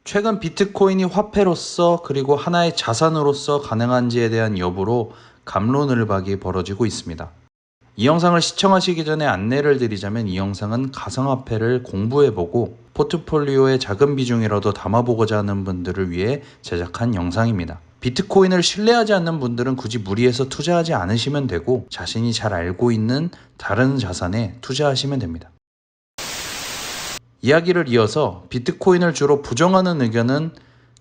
최근 비트코인이 화폐로서 그리고 하나의 자산으로서 가능한지에 대한 여부로 갑론을박이 벌어지고 있습니다. 이 영상을 시청하시기 전에 안내를 드리자면 이 영상은 가상화폐를 공부해보고 포트폴리오에 작은 비중이라도 담아보고자 하는 분들을 위해 제작한 영상입니다. 비트코인을 신뢰하지 않는 분들은 굳이 무리해서 투자하지 않으시면 되고 자신이 잘 알고 있는 다른 자산에 투자하시면 됩니다. 이야기를 이어서 비트코인을 주로 부정하는 의견은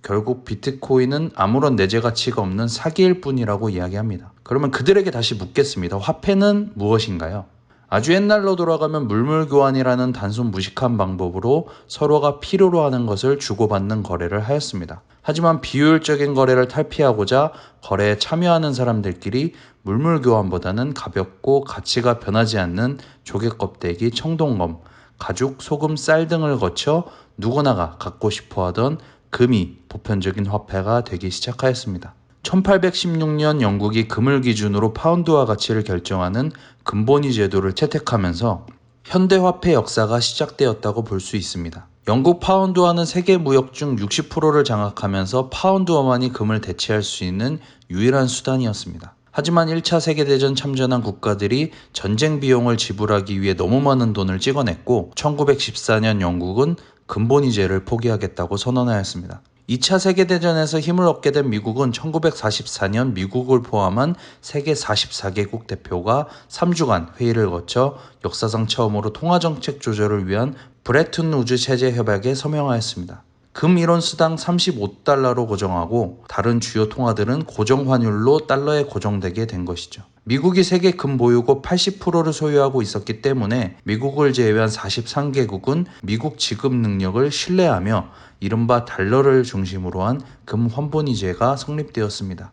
결국 비트코인은 아무런 내재 가치가 없는 사기일 뿐이라고 이야기합니다. 그러면 그들에게 다시 묻겠습니다. 화폐는 무엇인가요? 아주 옛날로 돌아가면 물물교환이라는 단순 무식한 방법으로 서로가 필요로 하는 것을 주고받는 거래를 하였습니다. 하지만 비효율적인 거래를 탈피하고자 거래에 참여하는 사람들끼리 물물교환보다는 가볍고 가치가 변하지 않는 조개껍데기, 청동검, 가죽, 소금, 쌀 등을 거쳐 누구나가 갖고 싶어하던 금이 보편적인 화폐가 되기 시작하였습니다. 1816년 영국이 금을 기준으로 파운드화 가치를 결정하는 금본위 제도를 채택하면서 현대 화폐 역사가 시작되었다고 볼 수 있습니다. 영국 파운드화는 세계 무역 중 60%를 장악하면서 파운드화만이 금을 대체할 수 있는 유일한 수단이었습니다. 하지만 1차 세계대전 참전한 국가들이 전쟁 비용을 지불하기 위해 너무 많은 돈을 찍어냈고 1914년 영국은 금본위제를 포기하겠다고 선언하였습니다. 2차 세계대전에서 힘을 얻게 된 미국은 1944년 미국을 포함한 세계 44개국 대표가 3주간 회의를 거쳐 역사상 처음으로 통화정책 조절을 위한 브레튼 우즈 체제 협약에 서명하였습니다. 금 1온스당 35달러로 고정하고 다른 주요 통화들은 고정 환율로 달러에 고정되게 된 것이죠. 미국이 세계 금 보유고 80%를 소유하고 있었기 때문에 미국을 제외한 43개국은 미국 지급 능력을 신뢰하며 이른바 달러를 중심으로 한 금 환본위제가 성립되었습니다.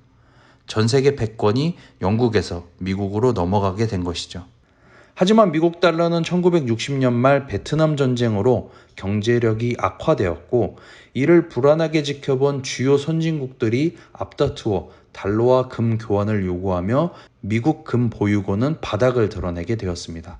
전 세계 패권이 영국에서 미국으로 넘어가게 된 것이죠. 하지만 미국 달러는 1960년 말 베트남 전쟁으로 경제력이 악화되었고 이를 불안하게 지켜본 주요 선진국들이 앞다투어 달러와 금 교환을 요구하며 미국 금 보유고는 바닥을 드러내게 되었습니다.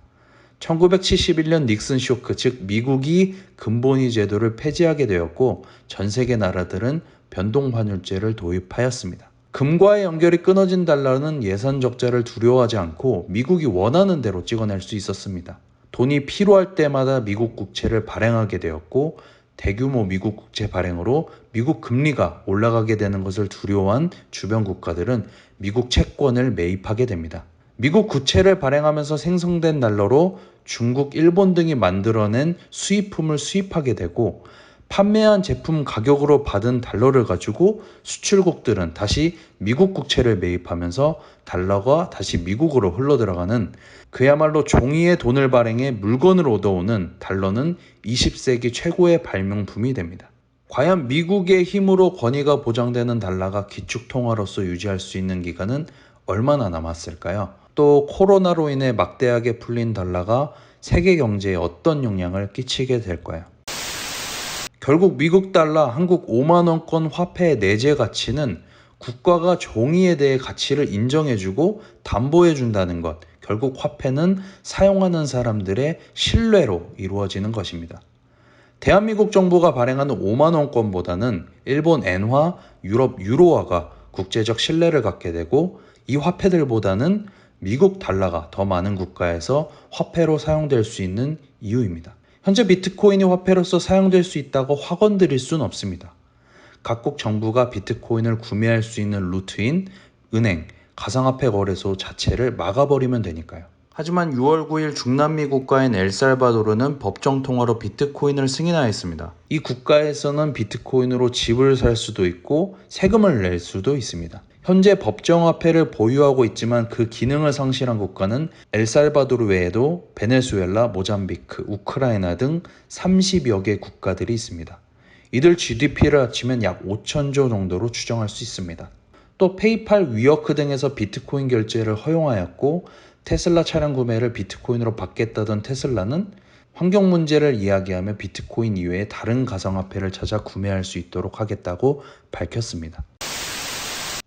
1971년 닉슨 쇼크, 즉 미국이 금본위 제도를 폐지하게 되었고 전 세계 나라들은 변동환율제를 도입하였습니다. 금과의 연결이 끊어진 달러는 예산 적자를 두려워하지 않고 미국이 원하는 대로 찍어낼 수 있었습니다. 돈이 필요할 때마다 미국 국채를 발행하게 되었고 대규모 미국 국채 발행으로 미국 금리가 올라가게 되는 것을 두려워한 주변 국가들은 미국 채권을 매입하게 됩니다. 미국 국채를 발행하면서 생성된 달러로 중국, 일본 등이 만들어낸 수입품을 수입하게 되고 판매한 제품 가격으로 받은 달러를 가지고 수출국들은 다시 미국 국채를 매입하면서 달러가 다시 미국으로 흘러들어가는 그야말로 종이에 돈을 발행해 물건을 얻어오는 달러는 20세기 최고의 발명품이 됩니다. 과연 미국의 힘으로 권위가 보장되는 달러가 기축통화로서 유지할 수 있는 기간은 얼마나 남았을까요? 또 코로나로 인해 막대하게 풀린 달러가 세계 경제에 어떤 영향을 끼치게 될까요? 결국 미국 달러 한국 5만원권 화폐의 내재 가치는 국가가 종이에 대해 가치를 인정해주고 담보해준다는 것, 결국 화폐는 사용하는 사람들의 신뢰로 이루어지는 것입니다. 대한민국 정부가 발행하는 5만원권보다는 일본 엔화, 유럽 유로화가 국제적 신뢰를 갖게 되고 이 화폐들보다는 미국 달러가 더 많은 국가에서 화폐로 사용될 수 있는 이유입니다. 현재 비트코인이 화폐로서 사용될 수 있다고 확언드릴 수는 없습니다. 각국 정부가 비트코인을 구매할 수 있는 루트인 은행, 가상화폐 거래소 자체를 막아버리면 되니까요. 하지만 6월 9일 중남미 국가인 엘살바도르는 법정 통화로 비트코인을 승인하였습니다. 이 국가에서는 비트코인으로 집을 살 수도 있고 세금을 낼 수도 있습니다. 현재 법정화폐를 보유하고 있지만 그 기능을 상실한 국가는 엘살바도르 외에도 베네수엘라, 모잠비크, 우크라이나 등 30여 개 국가들이 있습니다. 이들 GDP를 합치면 약 5천조 정도로 추정할 수 있습니다. 또 페이팔, 위워크 등에서 비트코인 결제를 허용하였고 테슬라 차량 구매를 비트코인으로 받겠다던 테슬라는 환경 문제를 이야기하며 비트코인 이외에 다른 가상화폐를 찾아 구매할 수 있도록 하겠다고 밝혔습니다.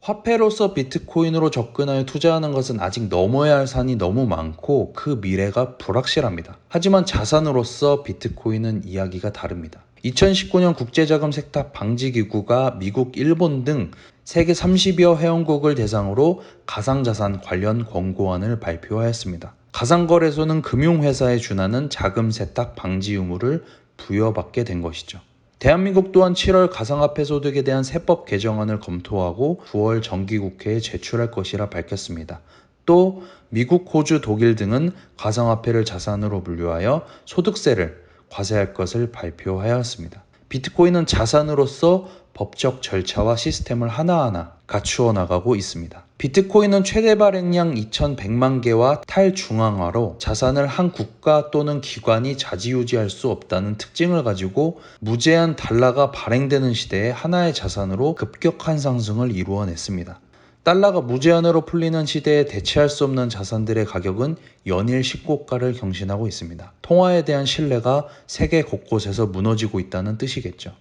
화폐로서 비트코인으로 접근하여 투자하는 것은 아직 넘어야 할 산이 너무 많고 그 미래가 불확실합니다. 하지만 자산으로서 비트코인은 이야기가 다릅니다. 2019년 국제자금 세탁 방지기구가 미국, 일본 등 세계 30여 회원국을 대상으로 가상자산 관련 권고안을 발표하였습니다. 가상거래소는 금융회사에 준하는 자금 세탁 방지 의무를 부여받게 된 것이죠. 대한민국 또한 7월 가상화폐 소득에 대한 세법 개정안을 검토하고 9월 정기국회에 제출할 것이라 밝혔습니다. 또 미국, 호주, 독일 등은 가상화폐를 자산으로 분류하여 소득세를 과세할 것을 발표하였습니다. 비트코인은 자산으로서 법적 절차와 시스템을 하나하나 갖추어 나가고 있습니다. 비트코인은 최대 발행량 2100만 개와 탈중앙화로 자산을 한 국가 또는 기관이 좌지우지할 수 없다는 특징을 가지고 무제한 달러가 발행되는 시대에 하나의 자산으로 급격한 상승을 이루어냈습니다. 달러가 무제한으로 풀리는 시대에 대체할 수 없는 자산들의 가격은 연일 신고가를 경신하고 있습니다. 통화에 대한 신뢰가 세계 곳곳에서 무너지고 있다는 뜻이겠죠.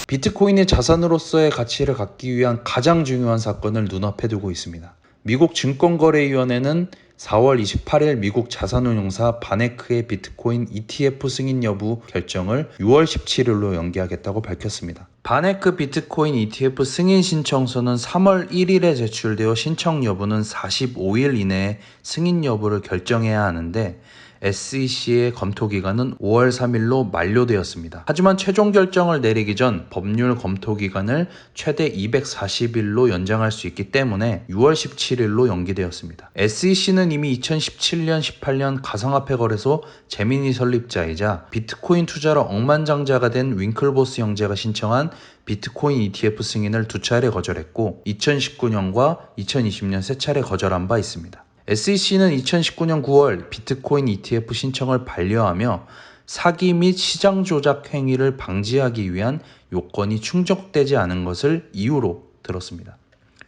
비트코인이 자산으로서의 가치를 갖기 위한 가장 중요한 사건을 눈앞에 두고 있습니다. 미국 증권거래위원회는 4월 28일 미국 자산운용사 바네크의 비트코인 ETF 승인 여부 결정을 6월 17일로 연기하겠다고 밝혔습니다. 바네크 비트코인 ETF 승인 신청서는 3월 1일에 제출되어 신청 여부는 45일 이내에 승인 여부를 결정해야 하는데 SEC의 검토 기간은 5월 3일로 만료되었습니다. 하지만 최종 결정을 내리기 전 법률 검토 기간을 최대 240일로 연장할 수 있기 때문에 6월 17일로 연기되었습니다. SEC는 이미 2017년, 18년 가상화폐 거래소 제미니 설립자이자 비트코인 투자로 억만장자가 된 윙클보스 형제가 신청한 비트코인 ETF 승인을 2차례 거절했고 2019년과 2020년 3차례 거절한 바 있습니다. SEC는 2019년 9월 비트코인 ETF 신청을 반려하며 사기 및 시장 조작 행위를 방지하기 위한 요건이 충족되지 않은 것을 이유로 들었습니다.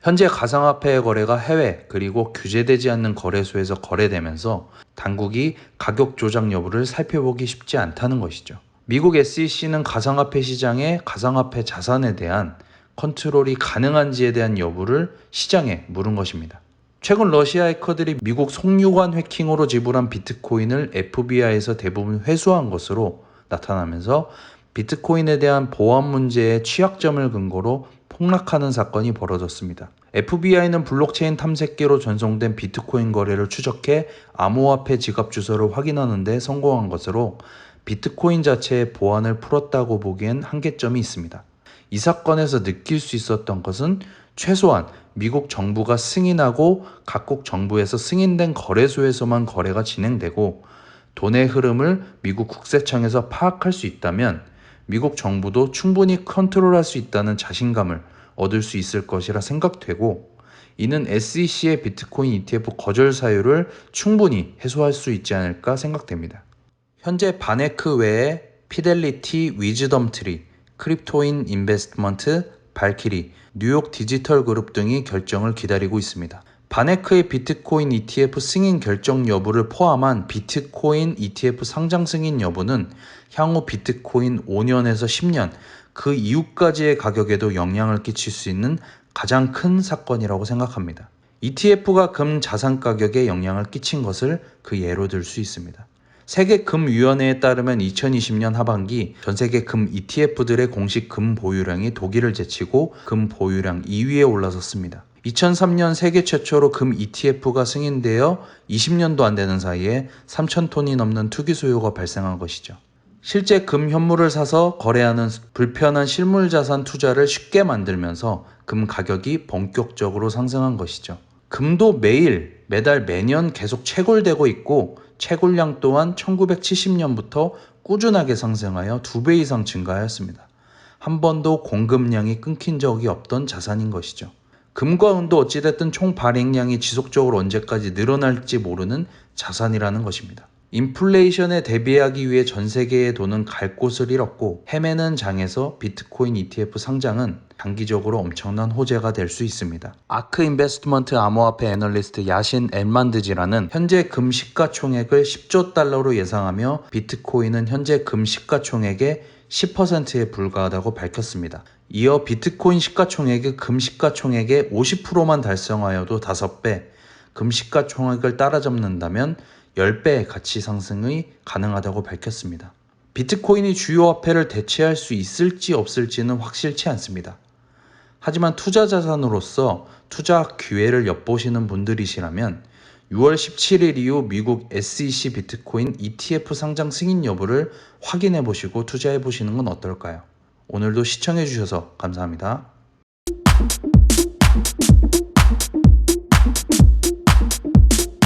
현재 가상화폐의 거래가 해외 그리고 규제되지 않는 거래소에서 거래되면서 당국이 가격 조작 여부를 살펴보기 쉽지 않다는 것이죠. 미국 SEC는 가상화폐 시장의 가상화폐 자산에 대한 컨트롤이 가능한지에 대한 여부를 시장에 물은 것입니다. 최근 러시아 해커들이 미국 속유관 해킹으로 지불한 비트코인을 FBI에서 대부분 회수한 것으로 나타나면서 비트코인에 대한 보안 문제의 취약점을 근거로 폭락하는 사건이 벌어졌습니다. FBI는 블록체인 탐색기로 전송된 비트코인 거래를 추적해 암호화폐 지갑 주소를 확인하는 데 성공한 것으로 비트코인 자체의 보안을 풀었다고 보기엔 한계점이 있습니다. 이 사건에서 느낄 수 있었던 것은 최소한 미국 정부가 승인하고 각국 정부에서 승인된 거래소에서만 거래가 진행되고 돈의 흐름을 미국 국세청에서 파악할 수 있다면 미국 정부도 충분히 컨트롤할 수 있다는 자신감을 얻을 수 있을 것이라 생각되고 이는 SEC의 비트코인 ETF 거절 사유를 충분히 해소할 수 있지 않을까 생각됩니다. 현재 바네크 외에 피델리티, 위즈덤트리, 크립토인 인베스트먼트, 발키리, 뉴욕 디지털 그룹 등이 결정을 기다리고 있습니다. 바네크의 비트코인 ETF 승인 결정 여부를 포함한 비트코인 ETF 상장 승인 여부는 향후 비트코인 5년에서 10년 그 이후까지의 가격에도 영향을 끼칠 수 있는 가장 큰 사건이라고 생각합니다. ETF가 금 자산 가격에 영향을 끼친 것을 그 예로 들 수 있습니다. 세계금위원회에 따르면 2020년 하반기 전세계 금 ETF들의 공식 금 보유량이 독일을 제치고 금 보유량 2위에 올라섰습니다. 2003년 세계 최초로 금 ETF가 승인되어 20년도 안 되는 사이에 3,000톤이 넘는 투기 수요가 발생한 것이죠. 실제 금 현물을 사서 거래하는 불편한 실물자산 투자를 쉽게 만들면서 금 가격이 본격적으로 상승한 것이죠. 금도 매달 매년 계속 채굴되고 있고 채굴량 또한 1970년부터 꾸준하게 상승하여 2배 이상 증가하였습니다. 한 번도 공급량이 끊긴 적이 없던 자산인 것이죠. 금과 은도 어찌됐든 총 발행량이 지속적으로 언제까지 늘어날지 모르는 자산이라는 것입니다. 인플레이션에 대비하기 위해 전 세계의 돈은 갈 곳을 잃었고 헤매는 장에서 비트코인 ETF 상장은 장기적으로 엄청난 호재가 될 수 있습니다. 아크 인베스트먼트 암호화폐 애널리스트 야신 엘만드지라는 현재 금 시가총액을 10조 달러로 예상하며 비트코인은 현재 금 시가총액의 10%에 불과하다고 밝혔습니다. 이어 비트코인 시가총액이 금 시가총액의 50%만 달성하여도 5배, 금 시가총액을 따라잡는다면 10배의 가치 상승이 가능하다고 밝혔습니다. 비트코인이 주요 화폐를 대체할 수 있을지 없을지는 확실치 않습니다. 하지만 투자 자산으로서 투자 기회를 엿보시는 분들이시라면 6월 17일 이후 미국 SEC 비트코인 ETF 상장 승인 여부를 확인해 보시고 투자해 보시는 건 어떨까요? 오늘도 시청해 주셔서 감사합니다.